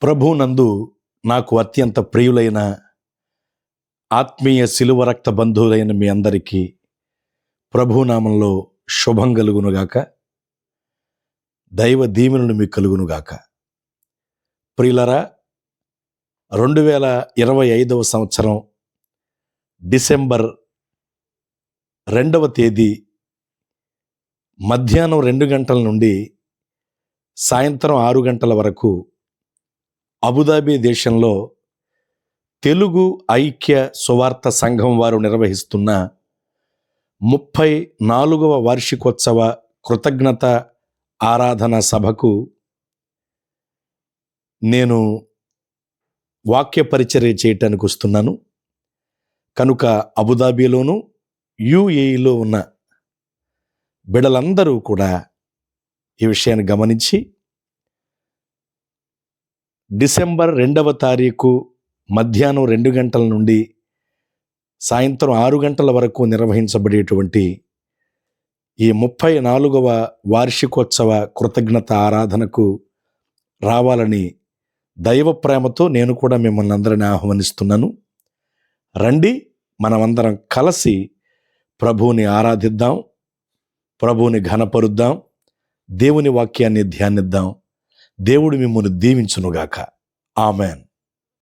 ప్రభునందు నాకు అత్యంత ప్రియులైన ఆత్మీయ శిలువ రక్త బంధువులైన మీ అందరికీ ప్రభునామంలో శుభం కలుగునుగాక. దైవ దీవెనలు మీకు కలుగునుగాక. ప్రియులరా, 2025 సంవత్సరం డిసెంబర్ 2వ తేదీ మధ్యాహ్నం 2 గంటల నుండి సాయంత్రం 6 గంటల వరకు అబుదాబి దేశంలో తెలుగు ఐక్య సువార్త సంఘం వారు నిర్వహిస్తున్న 34వ వార్షికోత్సవ కృతజ్ఞత ఆరాధన సభకు నేను వాక్య పరిచర్య చేయటానికి వస్తున్నాను. కనుక అబుదాబిలోను యుఏఈలో ఉన్న బిడ్డలందరూ కూడా ఈ విషయాన్ని గమనించి డిసెంబర్ 2వ తారీఖు మధ్యాహ్నం 2 గంటల నుండి సాయంత్రం 6 గంటల వరకు నిర్వహించబడేటువంటి ఈ 34వ వార్షికోత్సవ కృతజ్ఞత ఆరాధనకు రావాలని దైవ ప్రేమతో నేను కూడా మిమ్మల్ని అందరినీ ఆహ్వానిస్తున్నాను. రండి, మనమందరం కలిసి ప్రభువుని ఆరాధిద్దాం, ప్రభువుని ఘనపరుద్దాం, దేవుని వాక్యాన్ని ధ్యానిద్దాం. దేవుడు మిమ్మల్ని దీవించునుగాక. ఆమెన్.